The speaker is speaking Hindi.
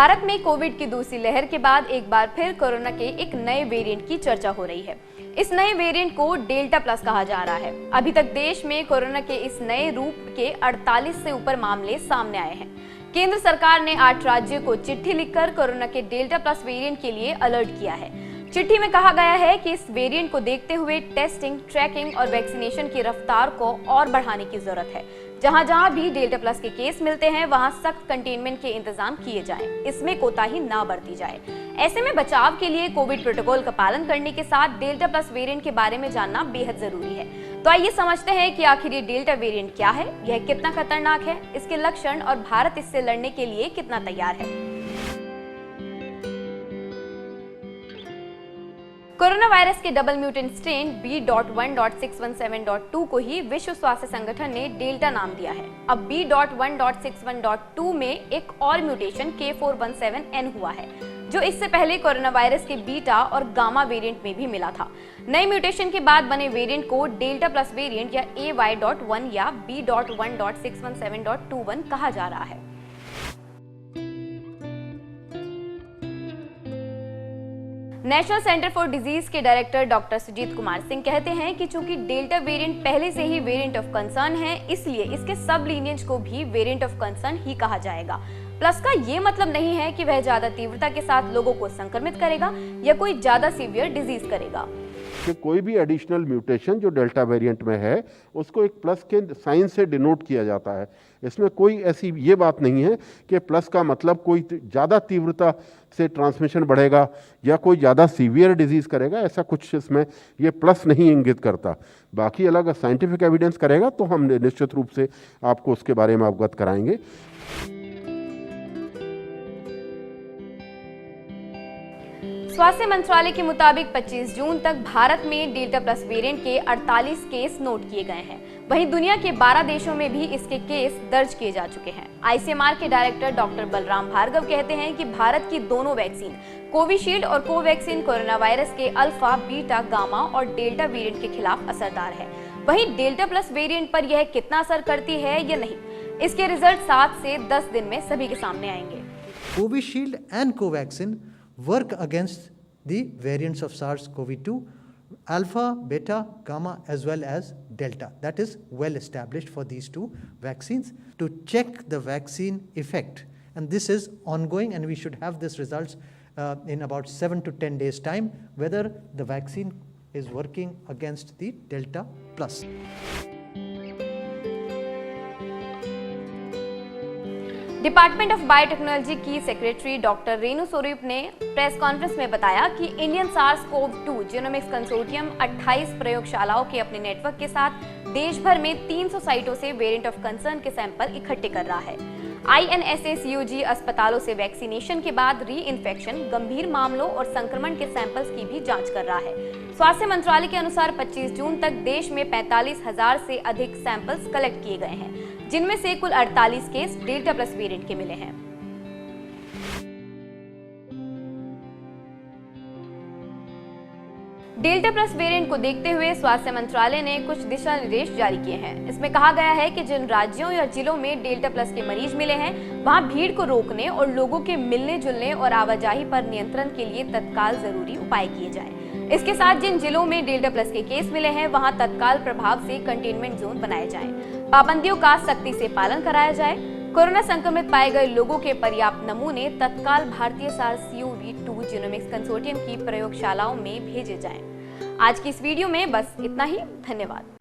भारत में कोविड की दूसरी लहर के बाद एक बार फिर कोरोना के एक नए वेरिएंट की चर्चा हो रही है। इस नए वेरिएंट को डेल्टा प्लस कहा जा रहा है। अभी तक देश में कोरोना के इस नए रूप के 48 से ऊपर मामले सामने आए हैं। केंद्र सरकार ने 8 राज्यों को चिट्ठी लिखकर कोरोना के डेल्टा प्लस वेरिएंट के लिए अलर्ट किया है। चिट्ठी में कहा गया है कि इस वेरिएंट को देखते हुए टेस्टिंग, ट्रैकिंग और वैक्सीनेशन की रफ्तार को और बढ़ाने की जरूरत है। जहां जहां भी डेल्टा प्लस के केस मिलते हैं वहां सख्त कंटेनमेंट के इंतजाम किए जाएं, इसमें कोताही ना बरती जाए। ऐसे में बचाव के लिए कोविड प्रोटोकॉल का पालन करने के साथ डेल्टा प्लस वेरिएंट के बारे में जानना बेहद जरूरी है। तो आइए समझते हैं कि आखिर ये डेल्टा वेरिएंट क्या है, यह कितना खतरनाक है, इसके लक्षण और भारत इससे लड़ने के लिए कितना तैयार है। कोरोना वायरस के डबल म्यूटेंट स्ट्रेन B.1.617.2 को ही विश्व स्वास्थ्य संगठन ने डेल्टा नाम दिया है। अब B.1.617.2 में एक और म्यूटेशन K417N हुआ है, जो इससे पहले कोरोना वायरस के बीटा और गामा वेरिएंट में भी मिला था। नए म्यूटेशन के बाद बने वेरिएंट को डेल्टा प्लस वेरिएंट या AY.1 या B.1.617.21 कहा जा रहा है। नेशनल सेंटर फॉर डिजीज के डायरेक्टर डॉक्टर सुजीत कुमार सिंह कहते हैं कि चूंकि डेल्टा वेरिएंट पहले से ही वेरिएंट ऑफ कंसर्न है, इसलिए इसके सब लीनिएज को भी वेरिएंट ऑफ कंसर्न ही कहा जाएगा। प्लस का ये मतलब नहीं है कि वह ज्यादा तीव्रता के साथ लोगों को संक्रमित करेगा या कोई ज्यादा सीवियर डिजीज करेगा। कि कोई भी एडिशनल म्यूटेशन जो डेल्टा वेरिएंट में है उसको एक प्लस के साइन से डिनोट किया जाता है। इसमें कोई ऐसी ये बात नहीं है कि प्लस का मतलब कोई ज़्यादा तीव्रता से ट्रांसमिशन बढ़ेगा या कोई ज़्यादा सीवियर डिजीज़ करेगा, ऐसा कुछ इसमें ये प्लस नहीं इंगित करता। बाकी अलग साइंटिफिक एविडेंस करेगा तो हम निश्चित रूप से आपको उसके बारे में अवगत कराएंगे। स्वास्थ्य मंत्रालय के मुताबिक 25 जून तक भारत में डेल्टा प्लस वेरिएंट के 48 केस नोट किए गए हैं। वहीं दुनिया के 12 देशों में भी इसके केस दर्ज किए जा चुके हैं। ICMR के डायरेक्टर डॉक्टर बलराम भार्गव कहते हैं कि भारत की दोनों वैक्सीन कोविशील्ड और कोवैक्सीन कोरोना वायरस के अल्फा, बीटा, गामा और डेल्टा वेरिएंट के खिलाफ असरदार है। वहीं डेल्टा प्लस वेरिएंट पर यह कितना असर करती है या नहीं, इसके रिजल्ट 7 से 10 दिन में सभी के सामने आएंगे। Covishield and Covaxin work against the variants of SARS-CoV-2, alpha, beta, gamma as well as delta. That is well established for these two vaccines to check the vaccine effect, and this is ongoing and we should have this results in about 7 to 10 days time whether the vaccine is working against the delta plus. Department of biotechnology की सेक्रेटरी डॉक्टर रेणु स्वरूप ने प्रेस कॉन्फ्रेंस में बताया कि इंडियन SARS-CoV-2 जीनोमिक्स कंसोर्टियम 28 प्रयोगशालाओं के अपने नेटवर्क के साथ देश भर में 300 साइटों से वेरिएंट ऑफ कंसर्न के सैंपल इकट्ठे कर रहा है। INSA-CoG अस्पतालों से वैक्सीनेशन के बाद री इन्फेक्शन, गंभीर मामलों और संक्रमण के सैंपल्स की भी जांच कर रहा है। स्वास्थ्य मंत्रालय के अनुसार 25 जून तक देश में 45,000 से अधिक सैंपल्स कलेक्ट किए गए हैं, जिनमें से कुल 48 केस डेल्टा प्लस वेरिएंट के मिले हैं। डेल्टा प्लस वेरिएंट को देखते हुए स्वास्थ्य मंत्रालय ने कुछ दिशा निर्देश जारी किए हैं। इसमें कहा गया है कि जिन राज्यों या जिलों में डेल्टा प्लस के मरीज मिले हैं, वहां भीड़ को रोकने और लोगों के मिलने जुलने और आवाजाही पर नियंत्रण के लिए तत्काल जरूरी उपाय किए जाएं। इसके साथ जिन जिलों में डेल्टा प्लस के केस मिले हैं, वहां तत्काल प्रभाव से कंटेनमेंट जोन बनाए जाएं। पाबंदियों का सख्ती से पालन कराया जाए। कोरोना संक्रमित पाए गए लोगों के पर्याप्त नमूने तत्काल भारतीय SARS-CoV-2 जीनोमिक्स कंसोर्टियम की प्रयोगशालाओं में भेजे जाएं। आज की इस वीडियो में बस इतना ही। धन्यवाद।